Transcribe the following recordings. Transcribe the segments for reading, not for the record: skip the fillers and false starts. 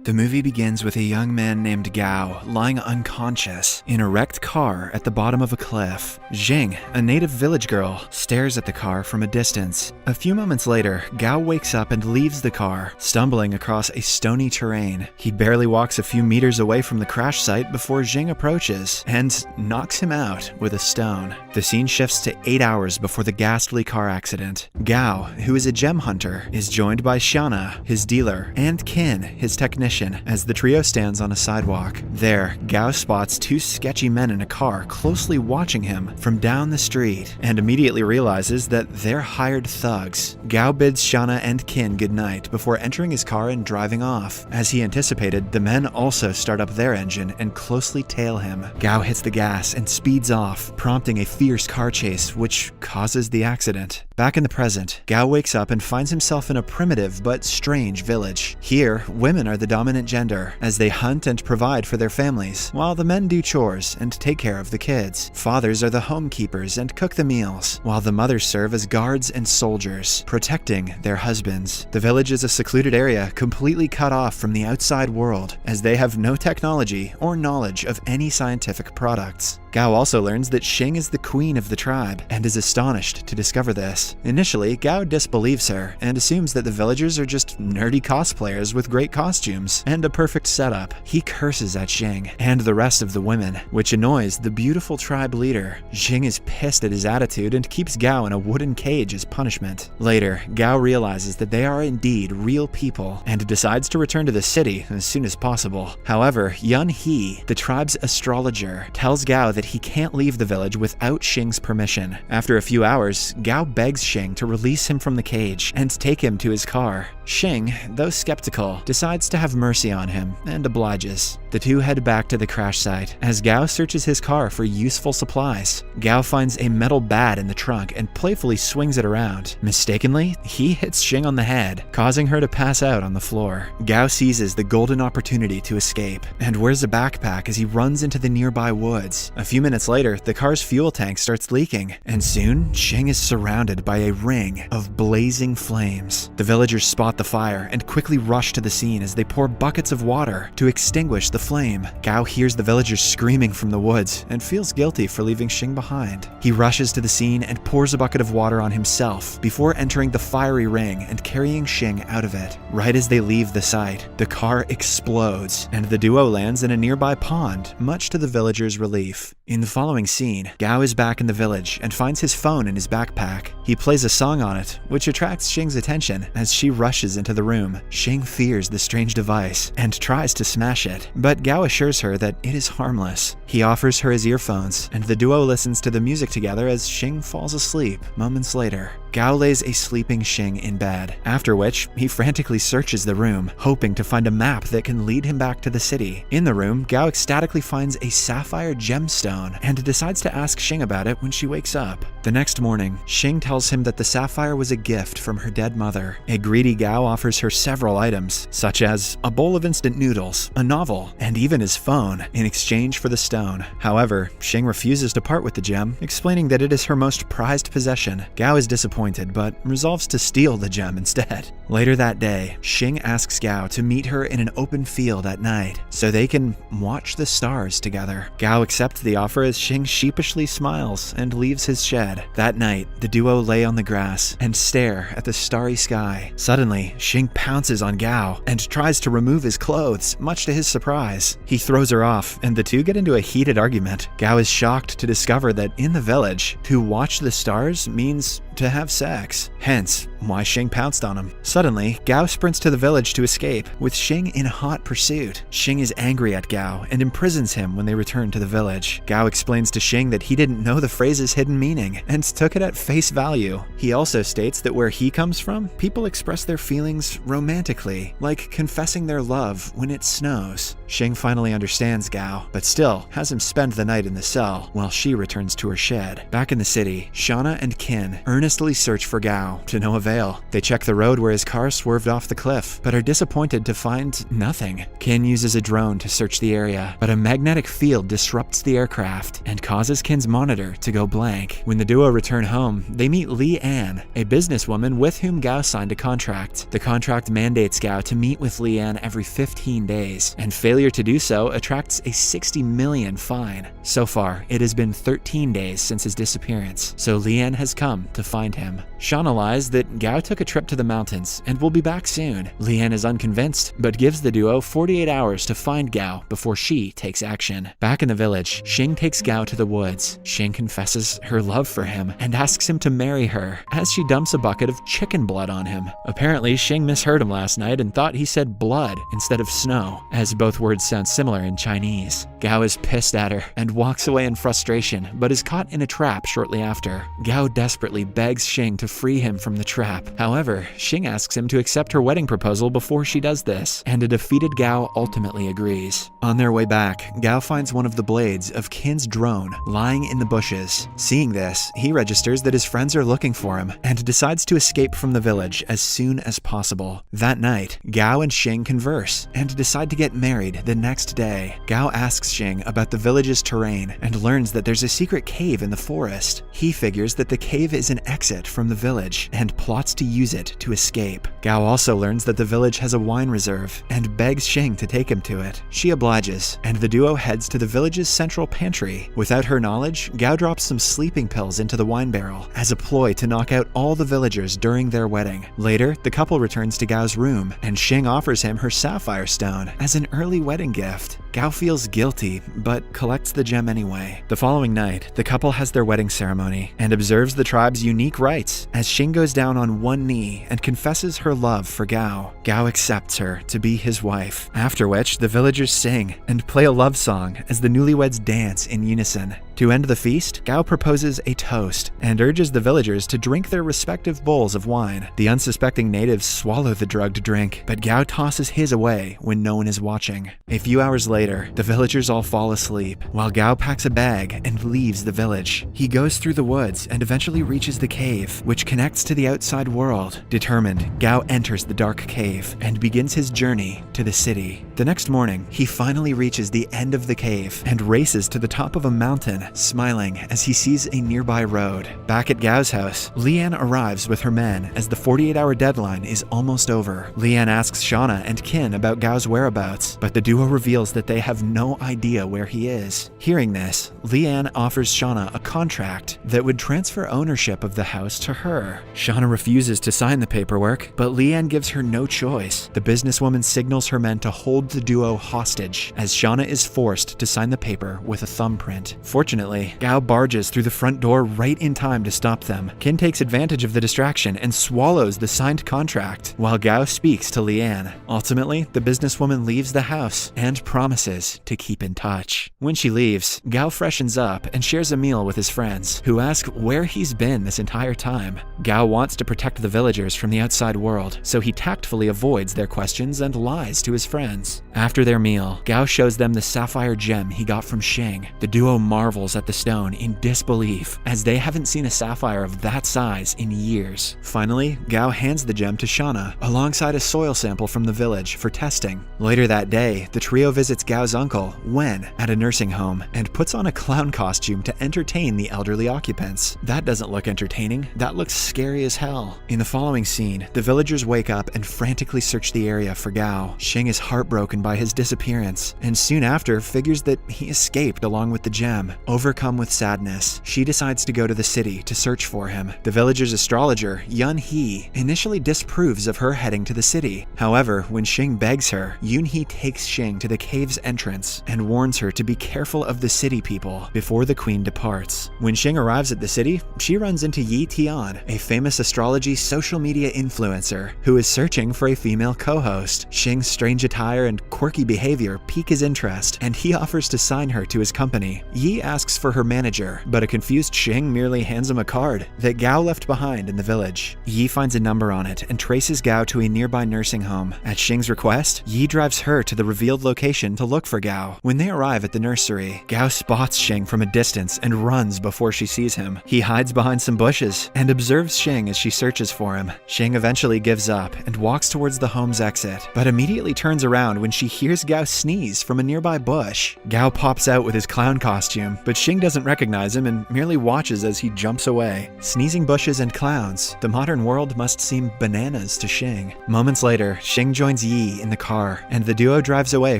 The movie begins with a young man named Gao lying unconscious in a wrecked car at the bottom of a cliff. Jing, a native village girl, stares at the car from a distance. A few moments later, Gao wakes up and leaves the car, stumbling across a stony terrain. He barely walks a few meters away from the crash site before Jing approaches and knocks him out with a stone. The scene shifts to 8 hours before the ghastly car accident. Gao, who is a gem hunter, is joined by Xiana, his dealer, and Qin, his technician, as the trio stands on a sidewalk. There, Gao spots two sketchy men in a car closely watching him from down the street and immediately realizes that they're hired thugs. Gao bids Xiana and Qin goodnight before entering his car and driving off. As he anticipated, the men also start up their engine and closely tail him. Gao hits the gas and speeds off, prompting a fierce car chase which causes the accident. Back in the present, Gao wakes up and finds himself in a primitive but strange village. Here, women are the dominant gender, as they hunt and provide for their families, while the men do chores and take care of the kids. Fathers are the homekeepers and cook the meals, while the mothers serve as guards and soldiers, protecting their husbands. The village is a secluded area completely cut off from the outside world, as they have no technology or knowledge of any scientific products. Gao also learns that Xing is the queen of the tribe, and is astonished to discover this. Initially, Gao disbelieves her, and assumes that the villagers are just nerdy cosplayers with great costumes and a perfect setup. He curses at Xing and the rest of the women, which annoys the beautiful tribe leader. Xing is pissed at his attitude and keeps Gao in a wooden cage as punishment. Later, Gao realizes that they are indeed real people, and decides to return to the city as soon as possible. However, Yun He, the tribe's astrologer, tells Gao that he can't leave the village without Xing's permission. After a few hours, Gao begs Xing to release him from the cage and take him to his car. Xing, though skeptical, decides to have mercy on him and obliges. The two head back to the crash site as Gao searches his car for useful supplies. Gao finds a metal bat in the trunk and playfully swings it around. Mistakenly, he hits Xing on the head, causing her to pass out on the floor. Gao seizes the golden opportunity to escape and wears a backpack as he runs into the nearby woods. A few minutes later, the car's fuel tank starts leaking, and soon, Xing is surrounded by a ring of blazing flames. The villagers spot the fire and quickly rush to the scene as they pour buckets of water to extinguish the flame. Gao hears the villagers screaming from the woods and feels guilty for leaving Xing behind. He rushes to the scene and pours a bucket of water on himself before entering the fiery ring and carrying Xing out of it. Right as they leave the site, the car explodes and the duo lands in a nearby pond, much to the villagers' relief. In the following scene, Gao is back in the village and finds his phone in his backpack. He plays a song on it, which attracts Xing's attention as she rushes into the room. Xing fears the strange device and tries to smash it, but Gao assures her that it is harmless. He offers her his earphones, and the duo listens to the music together as Xing falls asleep moments later. Gao lays a sleeping Xing in bed, after which he frantically searches the room, hoping to find a map that can lead him back to the city. In the room, Gao ecstatically finds a sapphire gemstone and decides to ask Xing about it when she wakes up. The next morning, Xing tells him that the sapphire was a gift from her dead mother. A greedy Gao offers her several items, such as a bowl of instant noodles, a novel, and even his phone, in exchange for the stone. However, Xing refuses to part with the gem, explaining that it is her most prized possession. Gao is disappointed, but resolves to steal the gem instead. Later that day, Xing asks Gao to meet her in an open field at night, so they can watch the stars together. Gao accepts the offer as Xing sheepishly smiles and leaves his shed. That night, the duo lay on the grass and stare at the starry sky. Suddenly, Xing pounces on Gao and tries to remove his clothes, much to his surprise. He throws her off, and the two get into a heated argument. Gao is shocked to discover that in the village, to watch the stars means to have sex. Hence, why Xing pounced on him. Suddenly, Gao sprints to the village to escape, with Xing in hot pursuit. Xing is angry at Gao and imprisons him when they return to the village. Gao explains to Xing that he didn't know the phrase's hidden meaning and took it at face value. He also states that where he comes from, people express their feelings romantically, like confessing their love when it snows. Xing finally understands Gao, but still has him spend the night in the cell while she returns to her shed. Back in the city, Shauna and Qin earnestly search for Gao to no avail. avail. They check the road where his car swerved off the cliff, but are disappointed to find nothing. Kin uses a drone to search the area, but a magnetic field disrupts the aircraft and causes Kin's monitor to go blank. When the duo return home, they meet Lee Ann, a businesswoman with whom Gao signed a contract. The contract mandates Gao to meet with Lee Ann every 15 days, and failure to do so attracts a 60 million fine. So far, it has been 13 days since his disappearance, so Lee Ann has come to find him. Shauna lies that Gao took a trip to the mountains and will be back soon. Lee Ann is unconvinced, but gives the duo 48 hours to find Gao before she takes action. Back in the village, Xing takes Gao to the woods. Xing confesses her love for him and asks him to marry her, as she dumps a bucket of chicken blood on him. Apparently, Xing misheard him last night and thought he said blood instead of snow, as both words sound similar in Chinese. Gao is pissed at her and walks away in frustration, but is caught in a trap shortly after. Gao desperately begs Xing to free him from the trap. However, Xing asks him to accept her wedding proposal before she does this, and a defeated Gao ultimately agrees. On their way back, Gao finds one of the blades of Kin's drone lying in the bushes. Seeing this, he registers that his friends are looking for him and decides to escape from the village as soon as possible. That night, Gao and Xing converse and decide to get married the next day. Gao asks Xing about the village's terrain and learns that there's a secret cave in the forest. He figures that the cave is an exit from the village and plots to use it to escape. Gao also learns that the village has a wine reserve and begs Xing to take him to it. She obliges, and the duo heads to the village's central pantry. Without her knowledge, Gao drops some sleeping pills into the wine barrel as a ploy to knock out all the villagers during their wedding. Later, the couple returns to Gao's room, and Xing offers him her sapphire stone as an early wedding gift. Gao feels guilty, but collects the gem anyway. The following night, the couple has their wedding ceremony and observes the tribe's unique rites as Xing goes down on one knee and confesses her love for Gao. Gao accepts her to be his wife, after which the villagers sing and play a love song as the newlyweds dance in unison. To end the feast, Gao proposes a toast and urges the villagers to drink their respective bowls of wine. The unsuspecting natives swallow the drugged drink, but Gao tosses his away when no one is watching. A few hours later, the villagers all fall asleep, while Gao packs a bag and leaves the village. He goes through the woods and eventually reaches the cave, which connects to the outside world. Determined, Gao enters the dark cave and begins his journey to the city. The next morning, he finally reaches the end of the cave and races to the top of a mountain, smiling as he sees a nearby road. Back at Gao's house, Lee Ann arrives with her men as the 48-hour deadline is almost over. Lee Ann asks Shauna and Kin about Gao's whereabouts, but the duo reveals that they have no idea where he is. Hearing this, Lee Ann offers Shauna a contract that would transfer ownership of the house to her. Shauna refuses to sign the paperwork, but Lee Ann gives her no choice. The businesswoman signals her men to hold the duo hostage, as Shauna is forced to sign the paper with a thumbprint. Fortunately, Gao barges through the front door right in time to stop them. Kin takes advantage of the distraction and swallows the signed contract, while Gao speaks to Lee Ann. Ultimately, the businesswoman leaves the house and promises to keep in touch. When she leaves, Gao freshens up and shares a meal with his friends, who ask where he's been this entire time. Gao wants to protect the villagers from the outside world, so he tactfully avoids their questions and lies to his friends. After their meal, Gao shows them the sapphire gem he got from Xing. The duo marvels at the stone in disbelief, as they haven't seen a sapphire of that size in years. Finally, Gao hands the gem to Shauna, alongside a soil sample from the village for testing. Later that day, the trio visits Gao's uncle, Wen, at a nursing home, and puts on a clown costume to entertain the elderly occupants. That doesn't look entertaining, that looks scary as hell. In the following scene, the villagers wake up and frantically search the area for Gao. Xing is heartbroken by his disappearance, and soon after figures that he escaped along with the gem. Overcome with sadness, she decides to go to the city to search for him. The villager's astrologer, Yun He, initially disapproves of her heading to the city. However, when Xing begs her, Yun He takes Xing to the cave's entrance and warns her to be careful of the city people before the queen departs. When Xing arrives at the city, she runs into Yi Tian, a famous astrology social media influencer who is searching for a female co-host. Xing's strange attire and quirky behavior pique his interest, and he offers to sign her to his company. Yi asks asks for her manager, but a confused Xing merely hands him a card that Gao left behind in the village. Yi finds a number on it and traces Gao to a nearby nursing home. At Xing's request, Yi drives her to the revealed location to look for Gao. When they arrive at the nursery, Gao spots Xing from a distance and runs before she sees him. He hides behind some bushes and observes Xing as she searches for him. Xing eventually gives up and walks towards the home's exit, but immediately turns around when she hears Gao sneeze from a nearby bush. Gao pops out with his clown costume, but Xing doesn't recognize him and merely watches as he jumps away. Sneezing bushes and clowns, the modern world must seem bananas to Xing. Moments later, Xing joins Yi in the car, and the duo drives away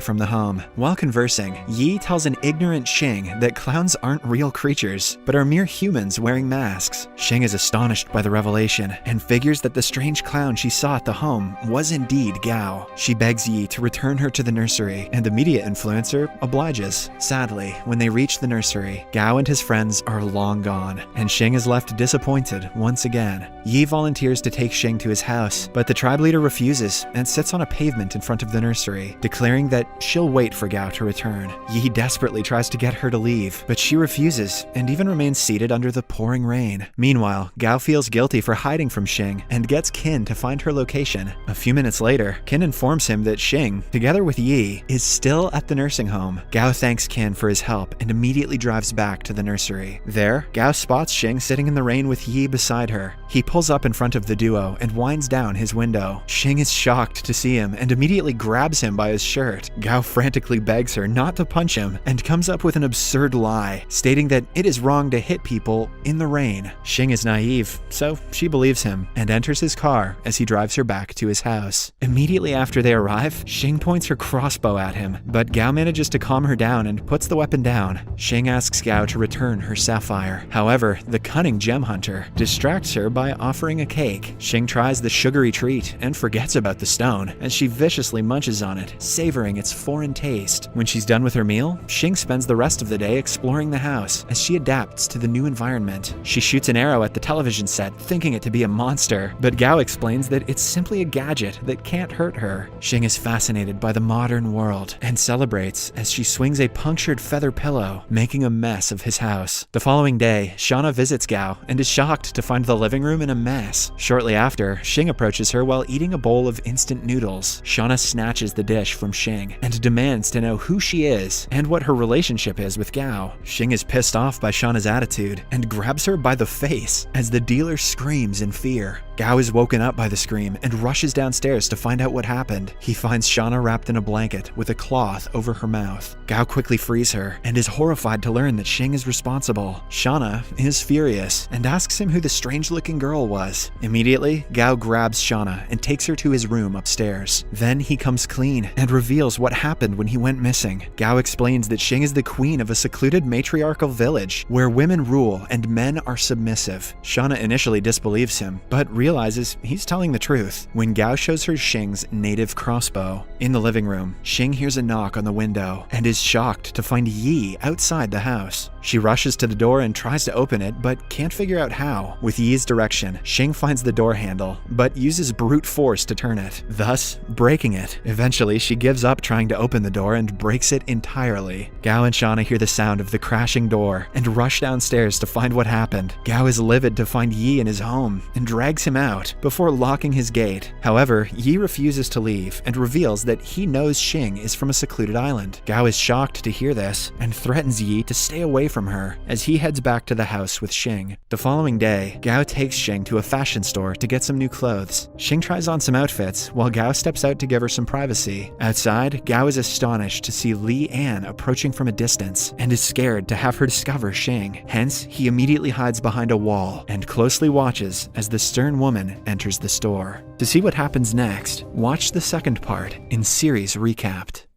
from the home. While conversing, Yi tells an ignorant Xing that clowns aren't real creatures, but are mere humans wearing masks. Xing is astonished by the revelation and figures that the strange clown she saw at the home was indeed Gao. She begs Yi to return her to the nursery, and the media influencer obliges. Sadly, when they reach the nursery, Gao and his friends are long gone, and Xing is left disappointed once again. Yi volunteers to take Xing to his house, but the tribe leader refuses and sits on a pavement in front of the nursery, declaring that she'll wait for Gao to return. Yi desperately tries to get her to leave, but she refuses and even remains seated under the pouring rain. Meanwhile, Gao feels guilty for hiding from Xing and gets Qin to find her location. A few minutes later, Qin informs him that Xing, together with Yi, is still at the nursing home. Gao thanks Qin for his help and immediately drives back to the nursery. There, Gao spots Xing sitting in the rain with Yi beside her. He pulls up in front of the duo and winds down his window. Xing is shocked to see him and immediately grabs him by his shirt. Gao frantically begs her not to punch him and comes up with an absurd lie, stating that it is wrong to hit people in the rain. Xing is naive, so she believes him and enters his car as he drives her back to his house. Immediately after they arrive, Xing points her crossbow at him, but Gao manages to calm her down and puts the weapon down. Xing asks Gao to return her sapphire. However, the cunning gem hunter distracts her by offering a cake. Xing tries the sugary treat and forgets about the stone as she viciously munches on it, savoring its foreign taste. When she's done with her meal, Xing spends the rest of the day exploring the house as she adapts to the new environment. She shoots an arrow at the television set, thinking it to be a monster, but Gao explains that it's simply a gadget that can't hurt her. Xing is fascinated by the modern world and celebrates as she swings a punctured feather pillow, making a mess of his house. The following day, Shauna visits Gao and is shocked to find the living room in a mess. Shortly after, Xing approaches her while eating a bowl of instant noodles. Shauna snatches the dish from Xing and demands to know who she is and what her relationship is with Gao. Xing is pissed off by Shauna's attitude and grabs her by the face as the dealer screams in fear. Gao is woken up by the scream and rushes downstairs to find out what happened. He finds Shauna wrapped in a blanket with a cloth over her mouth. Gao quickly frees her and is horrified to learn that Xing is responsible. Shauna is furious and asks him who the strange-looking girl was. Immediately, Gao grabs Shauna and takes her to his room upstairs. Then he comes clean and reveals what happened when he went missing. Gao explains that Xing is the queen of a secluded matriarchal village where women rule and men are submissive. Shauna initially disbelieves him, but realizes he's telling the truth when Gao shows her Xing's native crossbow. In the living room, Xing hears a knock on the window and is shocked to find Yi outside the house. She rushes to the door and tries to open it, but can't figure out how. With Yi's direction, Xing finds the door handle, but uses brute force to turn it, thus breaking it. Eventually, she gives up trying to open the door and breaks it entirely. Gao and Shauna hear the sound of the crashing door and rush downstairs to find what happened. Gao is livid to find Yi in his home and drags him out before locking his gate. However, Yi refuses to leave and reveals that he knows Xing is from a secluded island. Gao is shocked to hear this and threatens Yi to stay away from her as he heads back to the house with Xing. The following day, Gao takes Xing to a fashion store to get some new clothes. Xing tries on some outfits while Gao steps out to give her some privacy. Outside, Gao is astonished to see Li An approaching from a distance and is scared to have her discover Xing. Hence, he immediately hides behind a wall and closely watches as the stern woman enters the store. To see what happens next, watch the second part in Series Recapped.